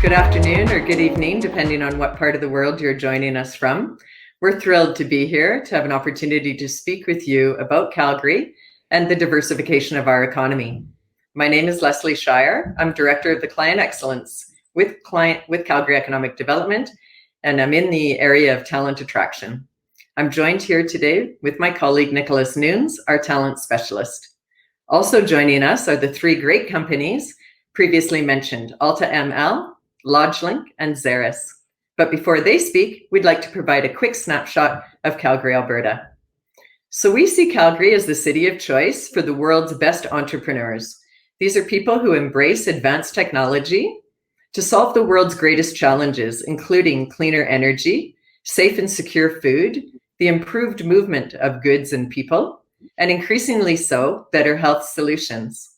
good afternoon, or good evening, depending on what part of the world you're joining us from. We're thrilled to be here to have an opportunity to speak with you about Calgary and the diversification of our economy. My name is Leslie Shier. I'm Director of the Client Excellence with Calgary Economic Development, and I'm in the area of talent attraction. I'm joined here today with my colleague Nicholas Newnes, our talent specialist. Also joining us are the three great companies previously mentioned, Alta ML, LodgeLink, and Xeris. But before they speak, we'd like to provide a quick snapshot of Calgary, Alberta. So we see Calgary as the city of choice for the world's best entrepreneurs. These are people who embrace advanced technology to solve the world's greatest challenges, including cleaner energy, safe and secure food, the improved movement of goods and people, and increasingly so, better health solutions.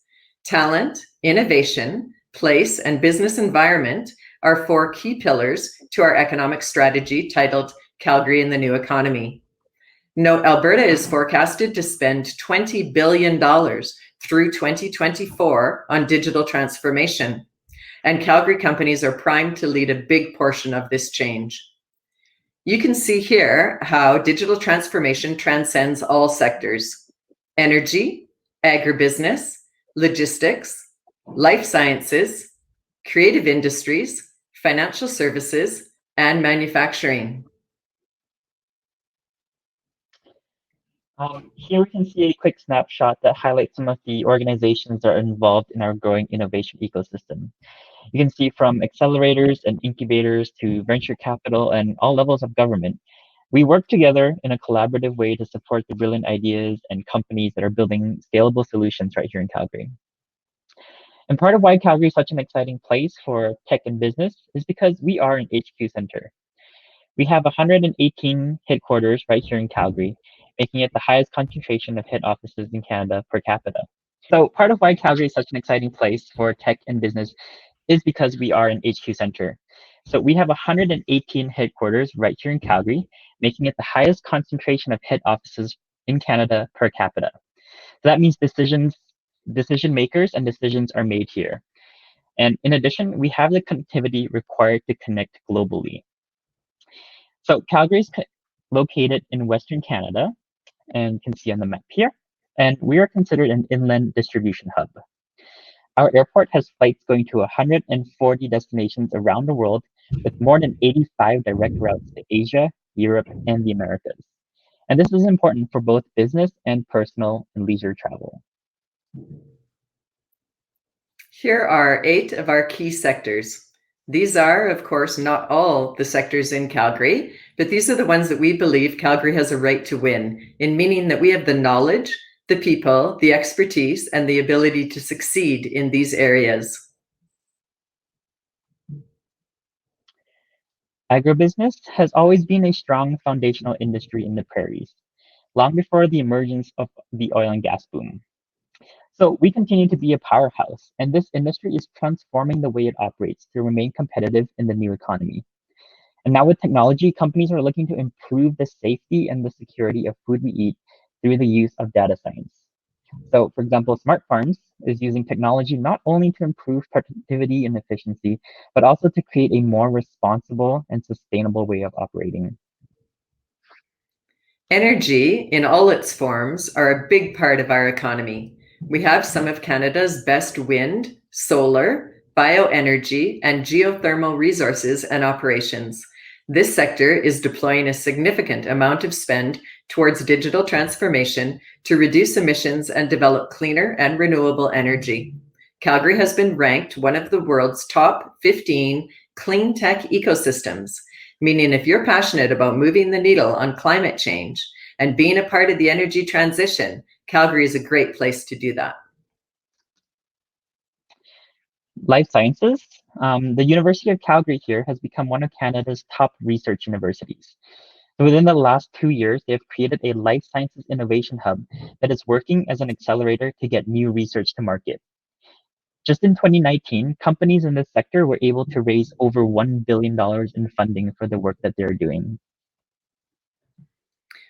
Talent, innovation, place, and business environment are four key pillars to our economic strategy titled Calgary in the New Economy. Note, Alberta is forecasted to spend $20 billion through 2024 on digital transformation, and Calgary companies are primed to lead a big portion of this change. You can see here how digital transformation transcends all sectors: energy, agribusiness, logistics, life sciences, creative industries, financial services, and manufacturing. Here we can see a quick snapshot that highlights some of the organizations that are involved in our growing innovation ecosystem. You can see from accelerators and incubators to venture capital and all levels of government. We work together in a collaborative way to support the brilliant ideas and companies that are building scalable solutions right here in Calgary. And part of why Calgary is such an exciting place for tech and business is because we are an HQ center. We have 118 headquarters right here in Calgary, making it the highest concentration of head offices in Canada per capita. So part of why Calgary is such an exciting place for tech and business is because we are an HQ center. So we have 118 headquarters right here in Calgary, making it the highest concentration of head offices in Canada per capita. So that means decision makers and decisions are made here. And in addition, we have the connectivity required to connect globally. So Calgary is located in Western Canada, and you can see on the map here, and we are considered an inland distribution hub. Our airport has flights going to 140 destinations around the world, with more than 85 direct routes to Asia, Europe, and the Americas. And this is important for both business and personal and leisure travel. Here are 8 of our key sectors. These are, of course, not all the sectors in Calgary, but these are the ones that we believe Calgary has a right to win, in meaning that we have the knowledge, the people, the expertise, and the ability to succeed in these areas. Agribusiness has always been a strong foundational industry in the prairies, long before the emergence of the oil and gas boom. So we continue to be a powerhouse, and this industry is transforming the way it operates to remain competitive in the new economy. And now with technology, companies are looking to improve the safety and the security of food we eat through the use of data science. So for example, Smart Farms is using technology not only to improve productivity and efficiency, but also to create a more responsible and sustainable way of operating. Energy, in all its forms, are a big part of our economy. We have some of Canada's best wind, solar, bioenergy, and geothermal resources and operations. This sector is deploying a significant amount of spend towards digital transformation to reduce emissions and develop cleaner and renewable energy. Calgary has been ranked one of the world's top 15 clean tech ecosystems, meaning if you're passionate about moving the needle on climate change and being a part of the energy transition, Calgary is a great place to do that. Life sciences. The University of Calgary here has become one of Canada's top research universities. So within the last 2 years, they have created a life sciences innovation hub that is working as an accelerator to get new research to market. Just in 2019, companies in this sector were able to raise over $1 billion in funding for the work that they're doing.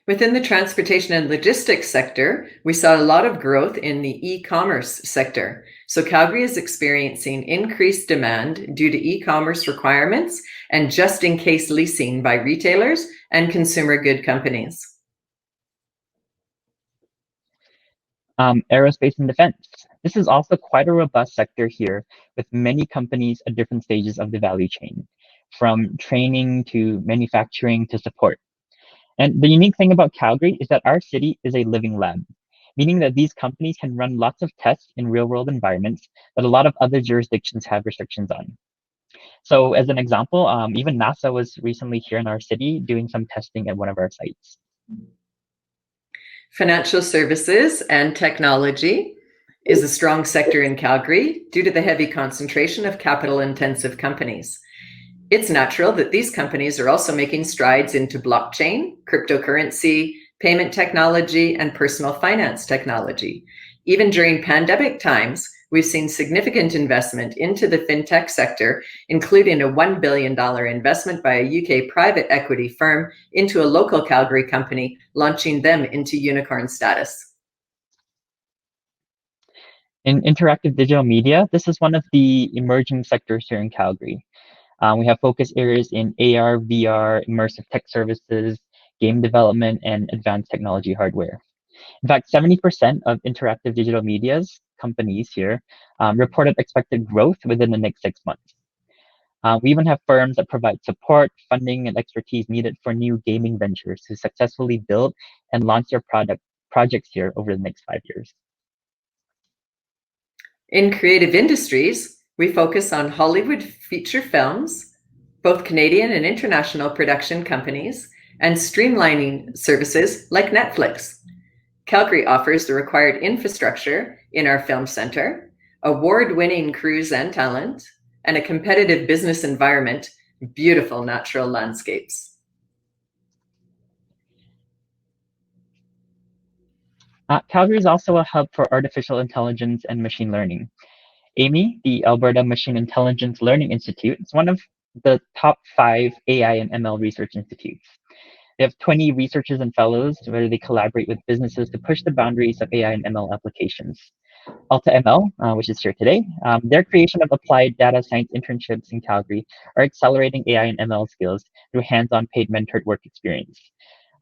Within the transportation and logistics sector, we saw a lot of growth in the e-commerce sector. So Calgary is experiencing increased demand due to e-commerce requirements and just-in-case leasing by retailers and consumer good companies. Aerospace and defense. This is also quite a robust sector here, with many companies at different stages of the value chain, from training to manufacturing to support. And the unique thing about Calgary is that our city is a living lab, meaning that these companies can run lots of tests in real-world environments that a lot of other jurisdictions have restrictions on. So as an example, even NASA was recently here in our city doing some testing at one of our sites. Financial services and technology is a strong sector in Calgary due to the heavy concentration of capital-intensive companies. It's natural that these companies are also making strides into blockchain, cryptocurrency, payment technology, and personal finance technology. Even during pandemic times, we've seen significant investment into the fintech sector, including a $1 billion investment by a UK private equity firm into a local Calgary company, launching them into unicorn status. In interactive digital media, this is one of the emerging sectors here in Calgary. We have focus areas in AR, VR, immersive tech services, game development, and advanced technology hardware. In fact, 70% of interactive digital media's companies here reported expected growth within the next 6 months. We even have firms that provide support, funding, and expertise needed for new gaming ventures to successfully build and launch their projects here over the next 5 years. In creative industries, we focus on Hollywood feature films, both Canadian and international production companies, and streamlining services like Netflix. Calgary offers the required infrastructure in our film center, award-winning crews and talent, and a competitive business environment, beautiful natural landscapes. Calgary is also a hub for artificial intelligence and machine learning. AMI, the Alberta Machine Intelligence Learning Institute, is one of the top 5 AI and ML research institutes. They have 20 researchers and fellows where they collaborate with businesses to push the boundaries of AI and ML applications. AltaML, which is here today, their creation of applied data science internships in Calgary are accelerating AI and ML skills through hands-on paid mentored work experience.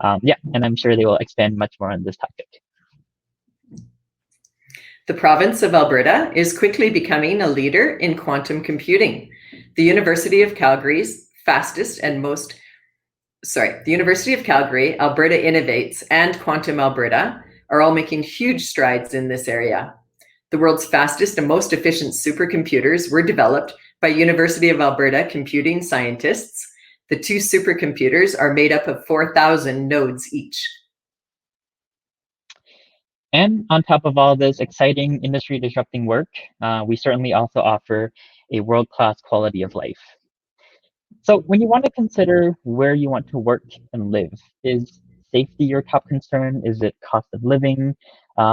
And I'm sure they will expand much more on this topic. The province of Alberta is quickly becoming a leader in quantum computing. The University of Calgary, Alberta Innovates, and Quantum Alberta are all making huge strides in this area. The world's fastest and most efficient supercomputers were developed by University of Alberta computing scientists. The 2 supercomputers are made up of 4,000 nodes each. And on top of all this exciting industry disrupting work, we certainly also offer a world-class quality of life. So when you want to consider where you want to work and live, is safety your top concern? Is it cost of living?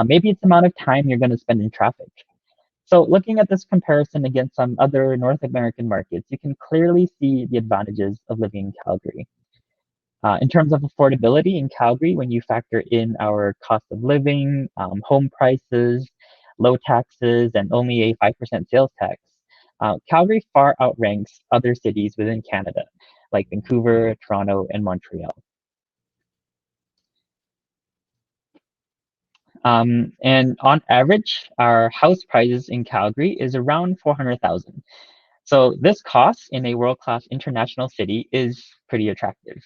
Maybe it's the amount of time you're going to spend in traffic. So looking at this comparison against some other North American markets, you can clearly see the advantages of living in Calgary. In terms of affordability in Calgary, when you factor in our cost of living, home prices, low taxes, and only a 5% sales tax, Calgary far outranks other cities within Canada, like Vancouver, Toronto, and Montreal. And on average, our house prices in Calgary is around $400,000. So this cost in a world-class international city is pretty attractive.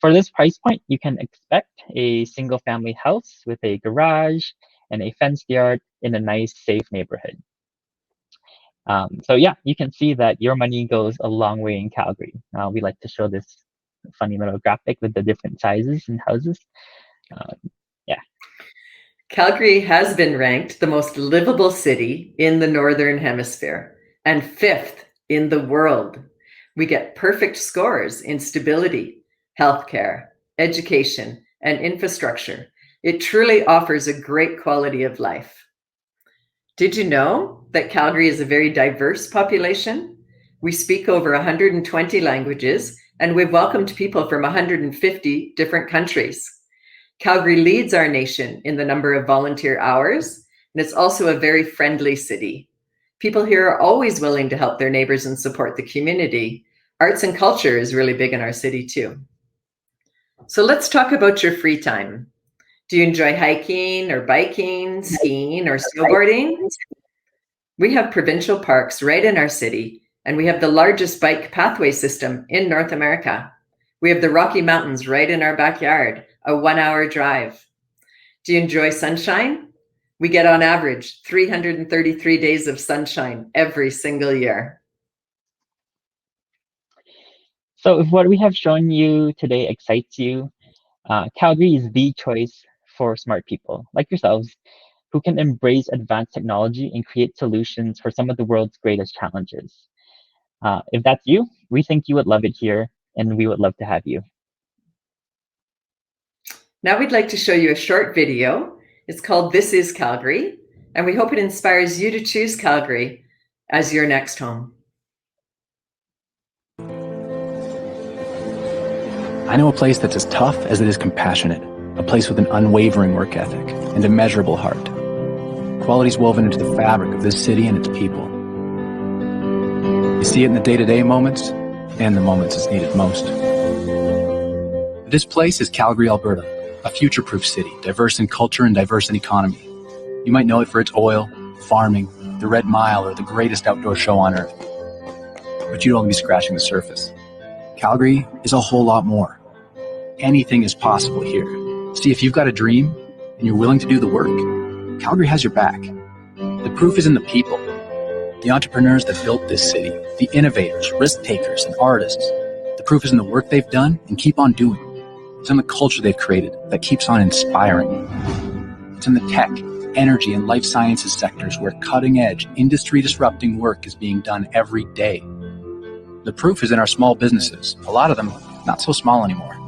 For this price point, you can expect a single-family house with a garage and a fenced yard in a nice, safe neighborhood. So yeah, you can see that your money goes a long way in Calgary. We like to show this funny little graphic with the different sizes and houses. Calgary has been ranked the most livable city in the Northern Hemisphere and 5th in the world. We get perfect scores in stability, healthcare, education, and infrastructure. It truly offers a great quality of life. Did you know that Calgary is a very diverse population? We speak over 120 languages and we've welcomed people from 150 different countries. Calgary leads our nation in the number of volunteer hours, and it's also a very friendly city. People here are always willing to help their neighbors and support the community. Arts and culture is really big in our city too. So let's talk about your free time. Do you enjoy hiking or biking, skiing or snowboarding? We have provincial parks right in our city, and we have the largest bike pathway system in North America. We have the Rocky Mountains right in our backyard, a 1-hour drive. Do you enjoy sunshine? We get on average 333 days of sunshine every single year. So if what we have shown you today excites you, Calgary is the choice for smart people like yourselves who can embrace advanced technology and create solutions for some of the world's greatest challenges. If that's you, we think you would love it here, and we would love to have you. Now we'd like to show you a short video. It's called This is Calgary, and we hope it inspires you to choose Calgary as your next home. I know a place that's as tough as it is compassionate, a place with an unwavering work ethic and immeasurable heart. Qualities woven into the fabric of this city and its people. You see it in the day-to-day moments and the moments it's needed most. This place is Calgary, Alberta, a future-proof city, diverse in culture and diverse in economy. You might know it for its oil, farming, the Red Mile, or the greatest outdoor show on earth. But you'd only be scratching the surface. Calgary is a whole lot more. Anything is possible here. See, if you've got a dream and you're willing to do the work, Calgary has your back. The proof is in the people, the entrepreneurs that built this city, the innovators, risk takers, and artists. The proof is in the work they've done and keep on doing. It's in the culture they've created that keeps on inspiring. It's in the tech, energy, and life sciences sectors where cutting-edge, industry-disrupting work is being done every day. The proof is in our small businesses, a lot of them not so small anymore.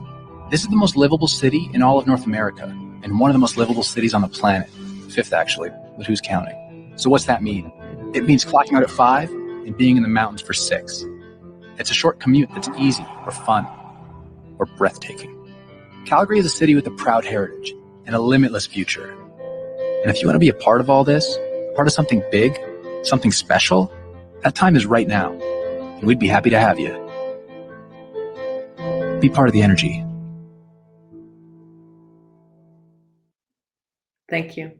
This is the most livable city in all of North America, and one of the most livable cities on the planet. 5th, actually, but who's counting? So what's that mean? It means clocking out at 5 and being in the mountains for 6. It's a short commute that's easy or fun or breathtaking. Calgary is a city with a proud heritage and a limitless future. And if you want to be a part of all this, part of something big, something special, that time is right now. And we'd be happy to have you. Be part of the energy. Thank you.